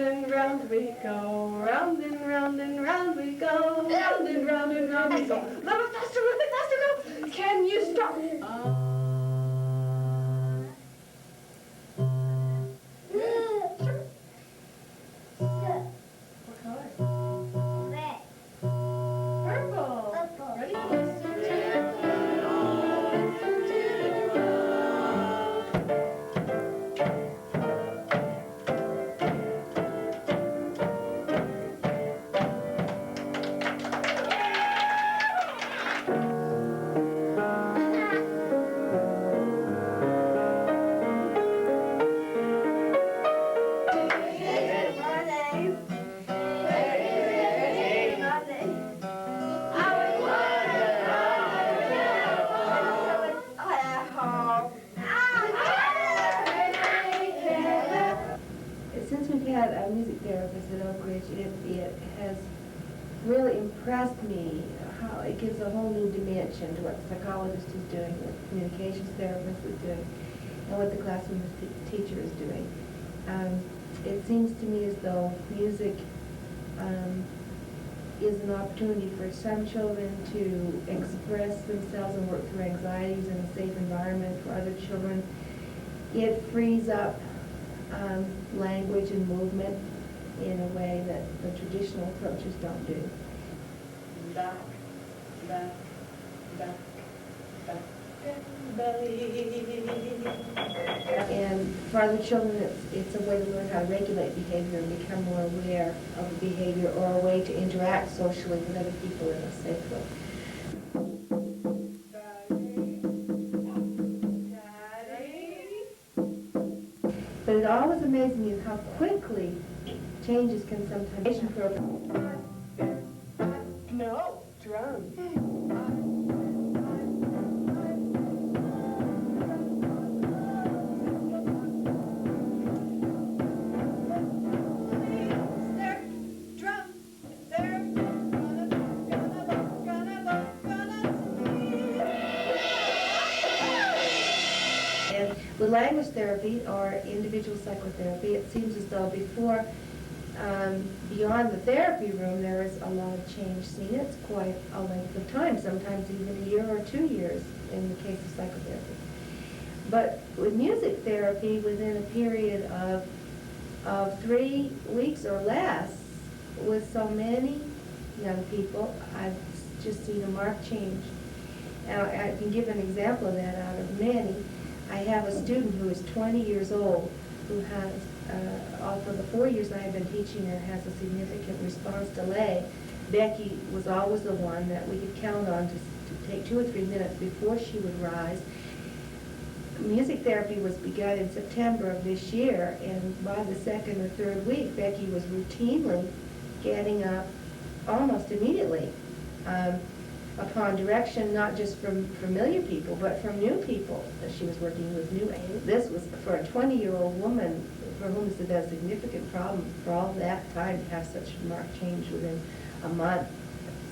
and round we go, round and round and round we go, round and round and round we go. A little faster, go. Can you stop? What color? Red. Purple. Purple. Ready? Since we've had a music therapist at Oakridge, it has really impressed me how it gives a whole new dimension to what the psychologist is doing, what the communications therapist is doing, and what the classroom teacher is doing. It seems to me as though music is an opportunity for some children to express themselves and work through anxieties in a safe environment. For other children, it frees up language and movement in a way that the traditional approaches don't do. Back, back, back, back, and for other children, it's a way to learn how to regulate behavior and become more aware of the behavior, or a way to interact socially with other people in a safe way. But it always amazes me how quickly changes can sometimes program. No, drums. With language therapy or individual psychotherapy, it seems as though before, beyond the therapy room, there is a lot of change seen. It's quite a length of time, sometimes even a year or 2 years in the case of psychotherapy. But with music therapy, within a period of 3 weeks or less, with so many young people, I've just seen a marked change. Now, I can give an example of that out of many. I have a student who is 20 years old who has, for the 4 years I have been teaching her, has a significant response delay. Becky was always the one that we could count on to take 2 or 3 minutes before she would rise. Music therapy was begun in September of this year, and by the 2nd or 3rd week, Becky was routinely getting up almost immediately. Upon direction, not just from familiar people, but from new people that she was working with. This was for a 20-year-old woman for whom this is a significant problem. For all that time to have such marked change within a month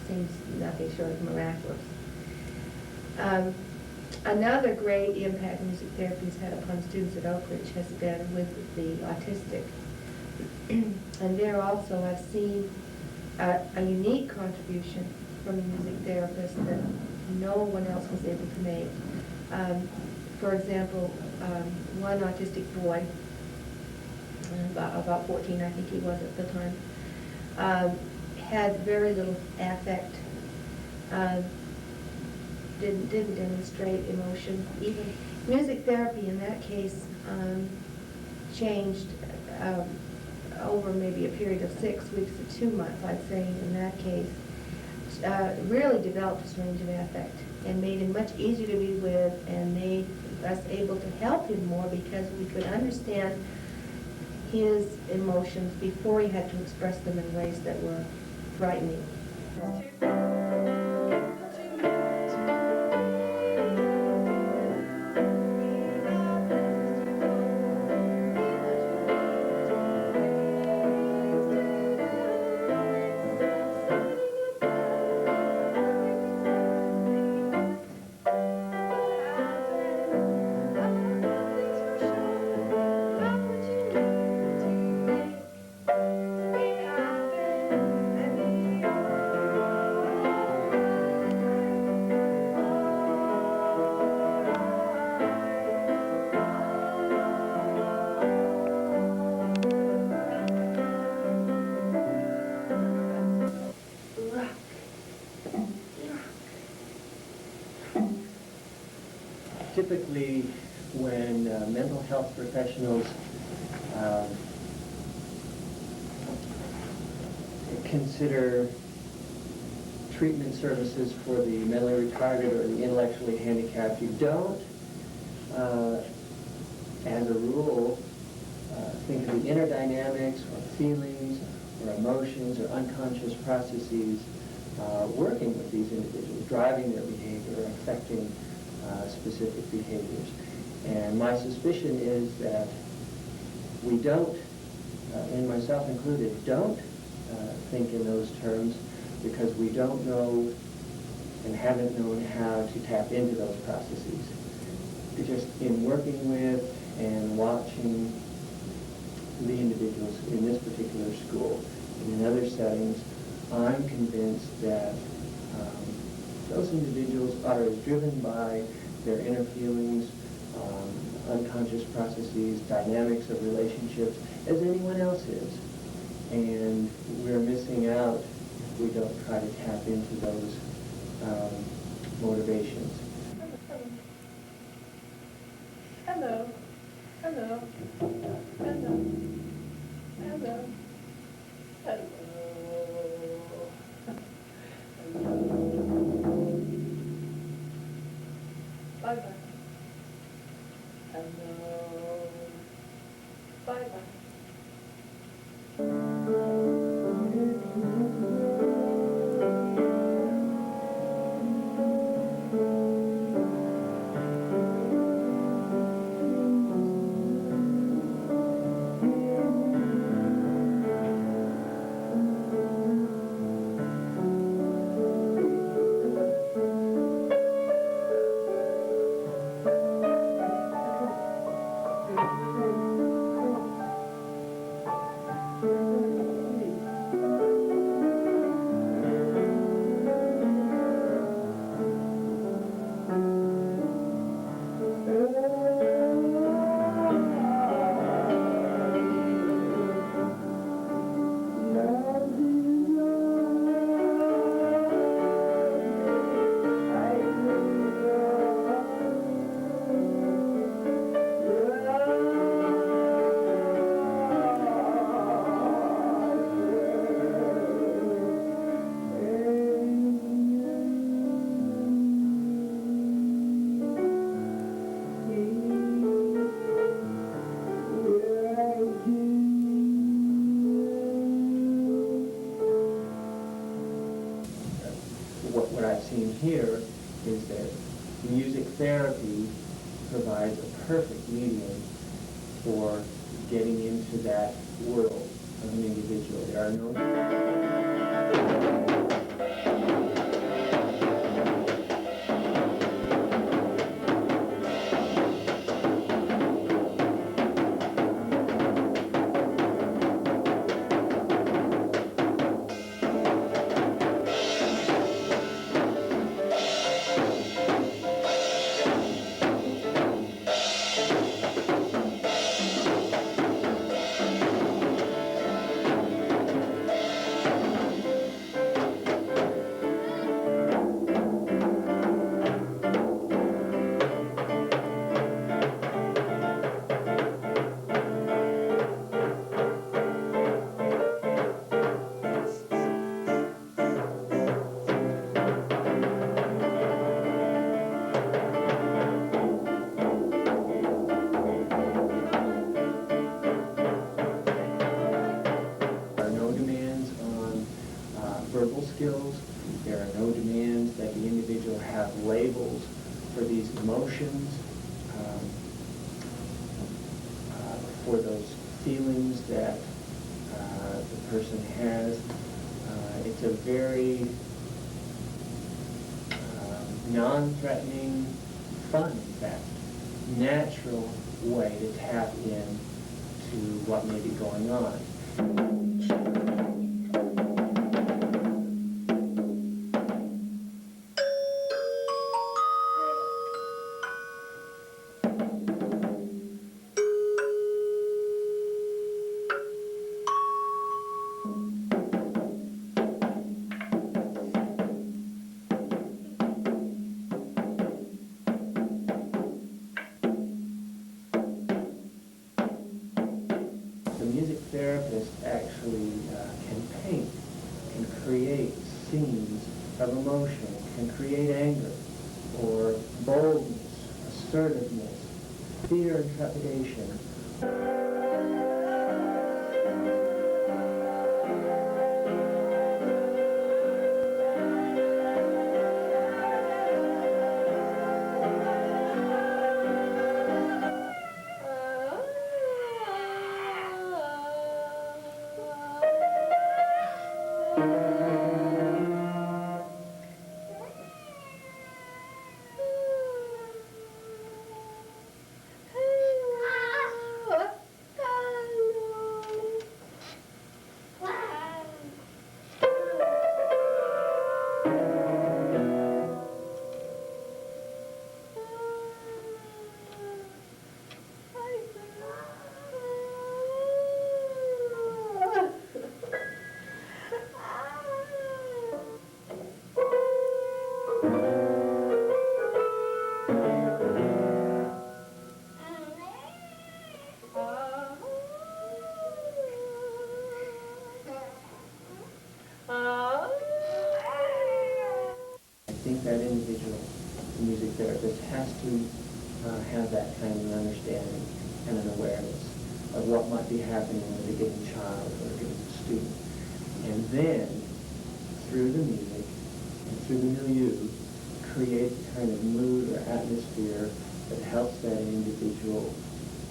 seems nothing short of miraculous. Another great impact music therapy has had upon students at Oakridge has been with the autistic. And there also I've seen a unique contribution from the music therapist that no one else was able to make. For example, one autistic boy, about 14 I think he was at the time, had very little affect, didn't demonstrate emotion. Even music therapy in that case changed over maybe a period of 6 weeks to 2 months, I'd say, in that case. Really developed his range of affect and made him much easier to be with, and made us able to help him more because we could understand his emotions before he had to express them in ways that were frightening. typically when mental health professionals consider treatment services for the mentally retarded or the intellectually handicapped, you don't, as a rule, think of the inner dynamics or feelings or emotions or unconscious processes working with these individuals, driving their behavior, or affecting specific behaviors. And my suspicion is that we don't, and myself included, don't think in those terms because we don't know and haven't known how to tap into those processes. Just in working with and watching the individuals in this particular school and in other settings, I'm convinced that those individuals are as driven by their inner feelings, unconscious processes, dynamics of relationships as anyone else is. And we're missing out if we don't try to tap into those motivations. Hello. Hello. Hello. Hello. Hello. Hello. Bye-bye. Hello. Bye-bye. What I've seen here is that music therapy provides a perfect medium for getting into that world of an individual. There are no demands on verbal skills. There are no demands that the individual have labels for these emotions, for those feelings that the person has. It's a very non-threatening, fun, in fact, natural way to tap in to what may be going on. therapist actually can paint, can create scenes of emotion, can create anger, or boldness, assertiveness, fear and trepidation. I think that individual, the music therapist, has to have that kind of an understanding and an awareness of what might be happening with a given child or a given student. And then, through the music and through the milieu, create the kind of mood or atmosphere that helps that individual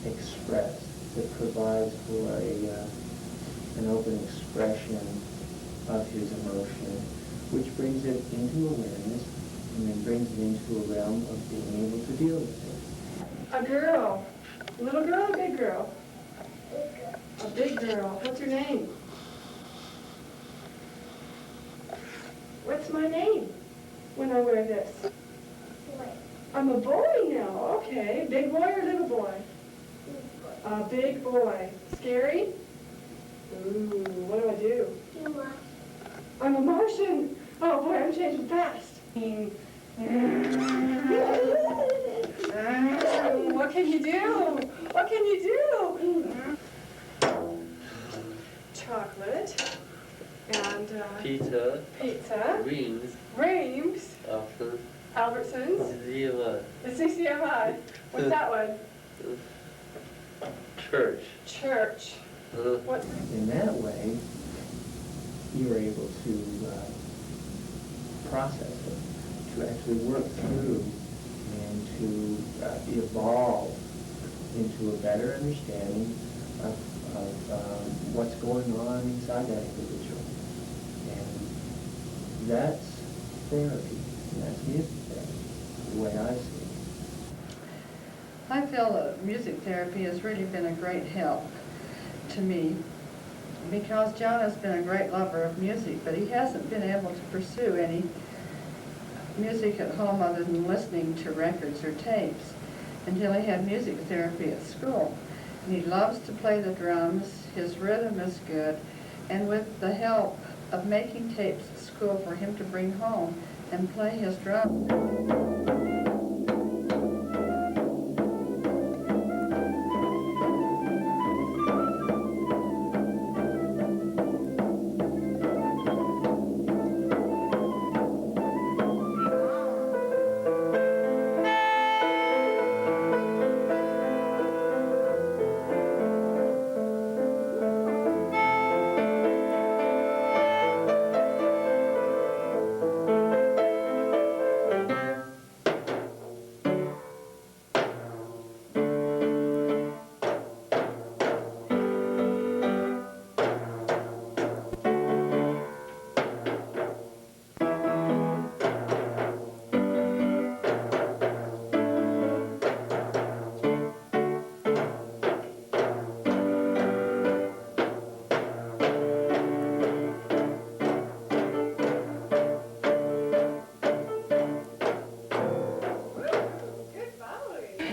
express, that provides for an open expression of his emotion, which brings it into awareness and then brings it into a realm of being able to deal with it. A girl. Little girl or big girl? A big girl. What's her name? What's my name when I wear this? Boy. I'm a boy now. Okay. Big boy or little boy? A big boy. Scary? Ooh, what do I do? I'm a Martian. Oh boy, I'm changing fast. What can you do? What can you do? Chocolate and pizza. Reams. Albertsons. The CCMI. What's that one? Church. What? In that way, you're able to process it, to actually work through and to evolve into a better understanding of what's going on inside that individual. And that's therapy, and that's music therapy, the way I see it. I feel that music therapy has really been a great help to me, because John has been a great lover of music, but he hasn't been able to pursue any music at home other than listening to records or tapes until he had music therapy at school. And he loves to play the drums, his rhythm is good, and with the help of making tapes at school for him to bring home and play his drums.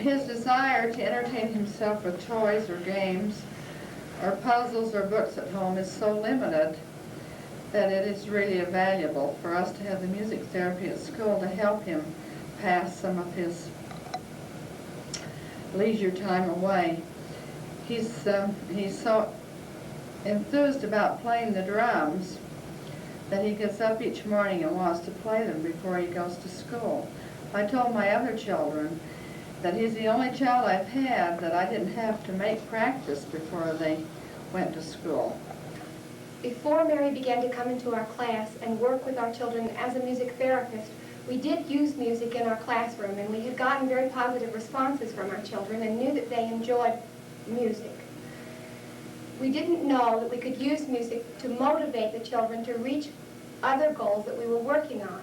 His desire to entertain himself with toys or games or puzzles or books at home is so limited that it is really valuable for us to have the music therapy at school to help him pass some of his leisure time away. He's so enthused about playing the drums that he gets up each morning and wants to play them before he goes to school. I told my other children that he's the only child I've had that I didn't have to make practice before they went to school. Before Mary began to come into our class and work with our children as a music therapist, we did use music in our classroom, and we had gotten very positive responses from our children and knew that they enjoyed music. We didn't know that we could use music to motivate the children to reach other goals that we were working on.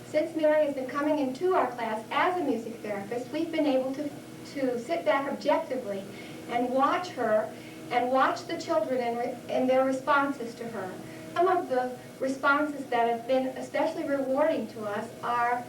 Since Mary has been coming into our class as a music therapist, we've been able to sit back objectively and watch her and watch the children and their responses to her. Some of the responses that have been especially rewarding to us are,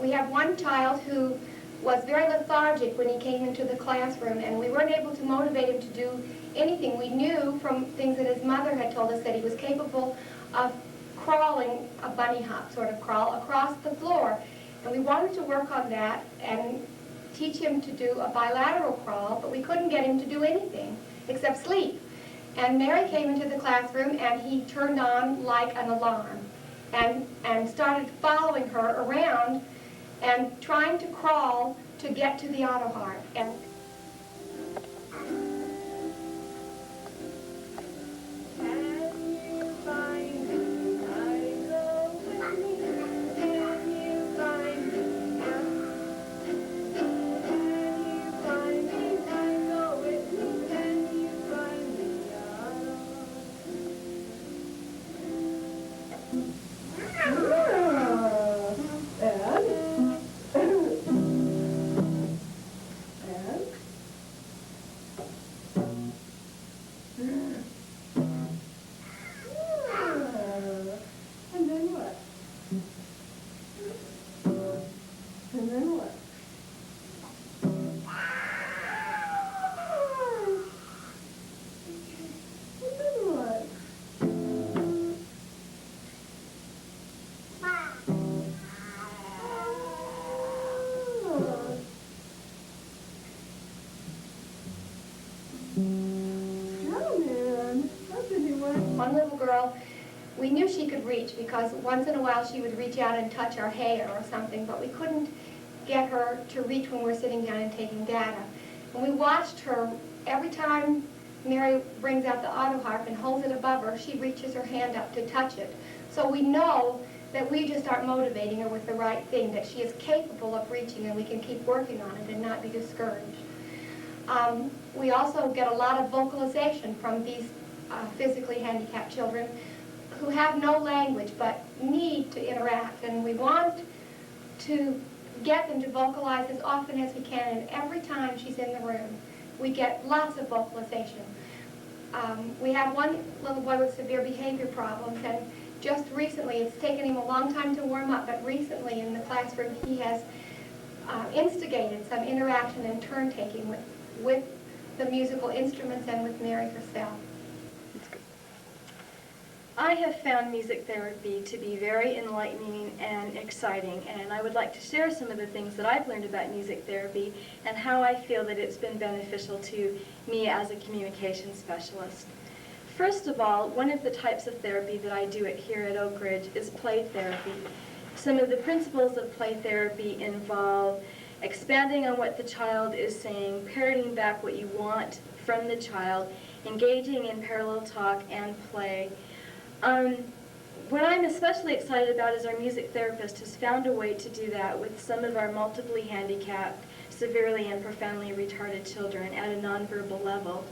we have one child who was very lethargic when he came into the classroom, and we weren't able to motivate him to do anything. We knew from things that his mother had told us that he was capable of crawling, a bunny hop sort of crawl, across the floor. And we wanted to work on that and teach him to do a bilateral crawl, but we couldn't get him to do anything except sleep. And Mary came into the classroom and he turned on like an alarm and started following her around and trying to crawl to get to the auto harp. And one little girl, we knew she could reach because once in a while she would reach out and touch our hair or something, but we couldn't get her to reach when we're sitting down and taking data. And we watched her every time Mary brings out the auto harp and holds it above her, she reaches her hand up to touch it. So we know that we just aren't motivating her with the right thing, that she is capable of reaching and we can keep working on it and not be discouraged. We also get a lot of vocalization from these physically handicapped children who have no language but need to interact, and we want to get them to vocalize as often as we can, and every time she's in the room we get lots of vocalization. We have one little boy with severe behavior problems, and just recently, it's taken him a long time to warm up, but recently in the classroom he has instigated some interaction and turn-taking with the musical instruments and with Mary herself. I have found music therapy to be very enlightening and exciting, and I would like to share some of the things that I've learned about music therapy and how I feel that it's been beneficial to me as a communication specialist. First of all, one of the types of therapy that I do here at Oakridge is play therapy. Some of the principles of play therapy involve expanding on what the child is saying, parroting back what you want from the child, engaging in parallel talk and play. What I'm especially excited about is our music therapist has found a way to do that with some of our multiply handicapped, severely and profoundly retarded children at a nonverbal level.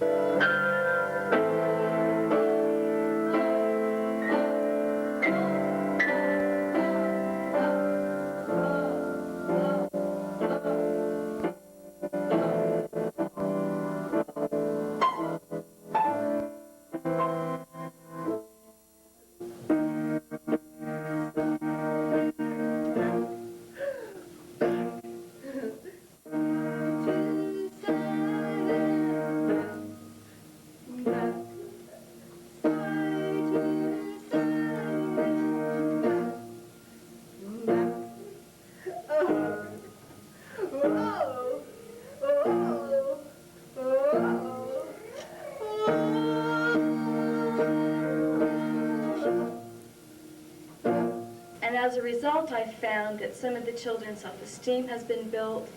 as a result, I've found that some of the children's self-esteem has been built.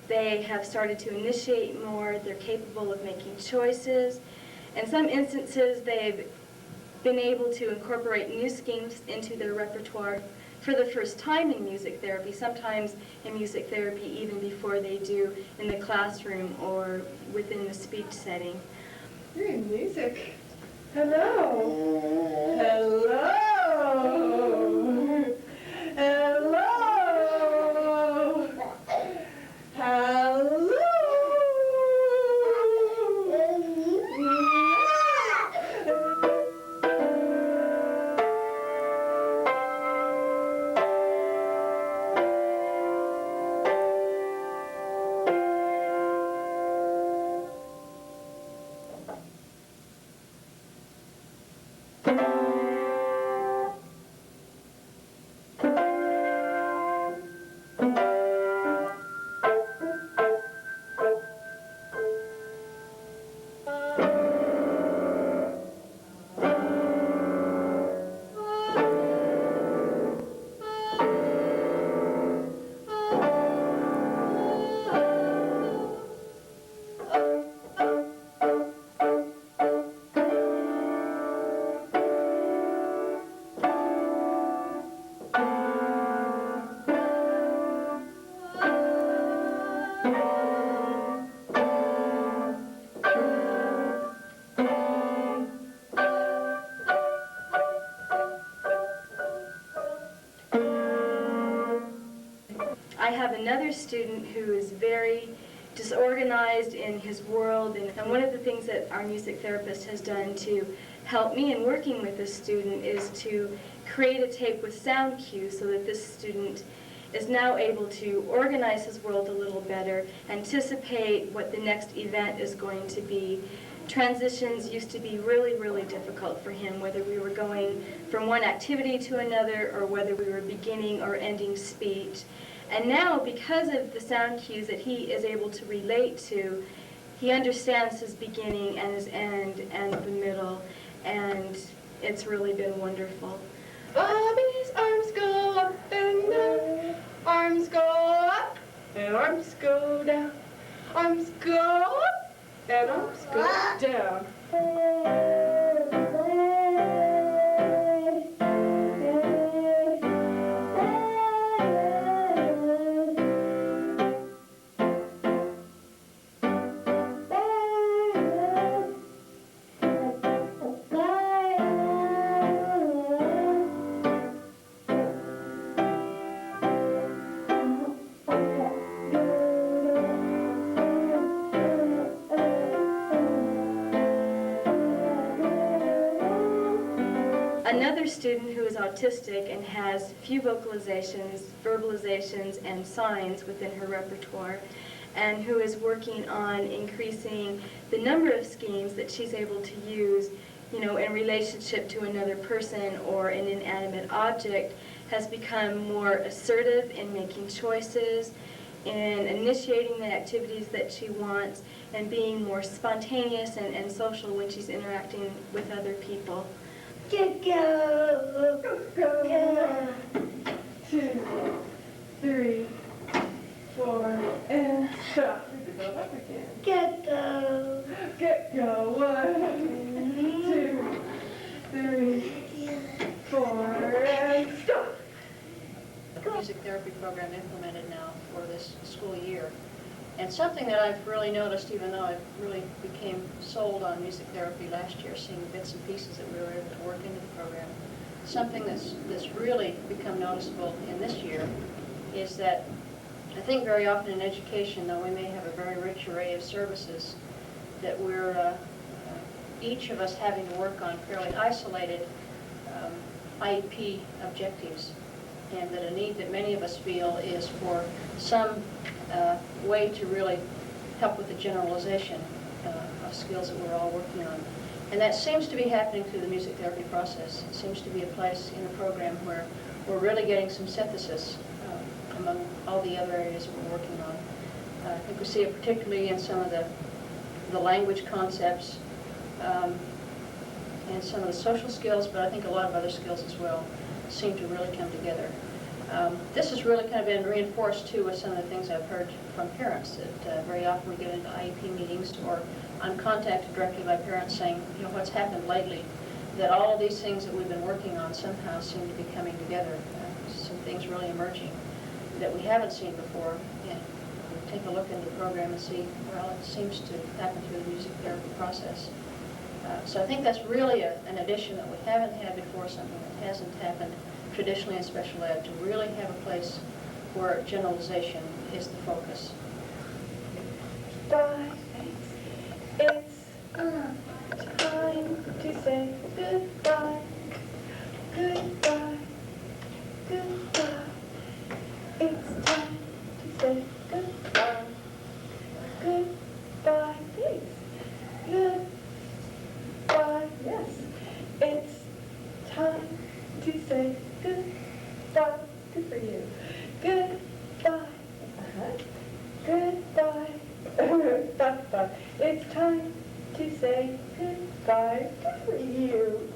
They have started to initiate more. They're capable of making choices. In some instances, they've been able to incorporate new schemes into their repertoire for the first time in music therapy, sometimes in music therapy even before they do in the classroom or within the speech setting. You're in music. Hello. Hello. Hello. Hello. I have another student who is very disorganized in his world, and one of the things that our music therapist has done to help me in working with this student is to create a tape with sound cues so that this student is now able to organize his world a little better, anticipate what the next event is going to be. Transitions used to be really, really difficult for him, whether we were going from one activity to another or whether we were beginning or ending speech. And now, because of the sound cues that he is able to relate to, he understands his beginning and his end and the middle, and it's really been wonderful. Bobby's arms go up and down, arms go up and arms go down, arms go up and arms go down. Another student who is autistic and has few vocalizations, verbalizations, and signs within her repertoire, and who is working on increasing the number of schemes that she's able to use, in relationship to another person or an inanimate object, has become more assertive in making choices, in initiating the activities that she wants, and being more spontaneous and social when she's interacting with other people. Get go, go, 2, 3, 4, and stop. Go up again. Get go, 1, 2, 3, 4, and stop. Music therapy program implemented now for this school year. And something that I've really noticed, even though I really became sold on music therapy last year, seeing bits and pieces that we were able to work into the program, something that's really become noticeable in this year is that I think very often in education, though we may have a very rich array of services, that we're each of us having to work on fairly isolated IEP objectives, and that a need that many of us feel is for some way to really help with the generalization of skills that we're all working on. And that seems to be happening through the music therapy process. It seems to be a place in the program where we're really getting some synthesis among all the other areas that we're working on. I think we see it particularly in some of the language concepts and some of the social skills, but I think a lot of other skills as well seem to really come together. This has really kind of been reinforced too with some of the things I've heard from parents, that very often we get into IEP meetings, or I'm contacted directly by parents saying, you know, what's happened lately, that all of these things that we've been working on somehow seem to be coming together, some things really emerging that we haven't seen before. And we take a look into the program and see, well, it seems to happen through the music therapy process. So I think that's really an addition that we haven't had before, something that hasn't happened traditionally in special ed, to really have a place where generalization is the focus. Bye. It's time to say goodbye. Goodbye. Goodbye. It's time to say goodbye. Goodbye. Thanks. Goodbye. Yes. It's time to say goodbye. Good for you. Goodbye. Goodbye. It's time to say goodbye. Good for you.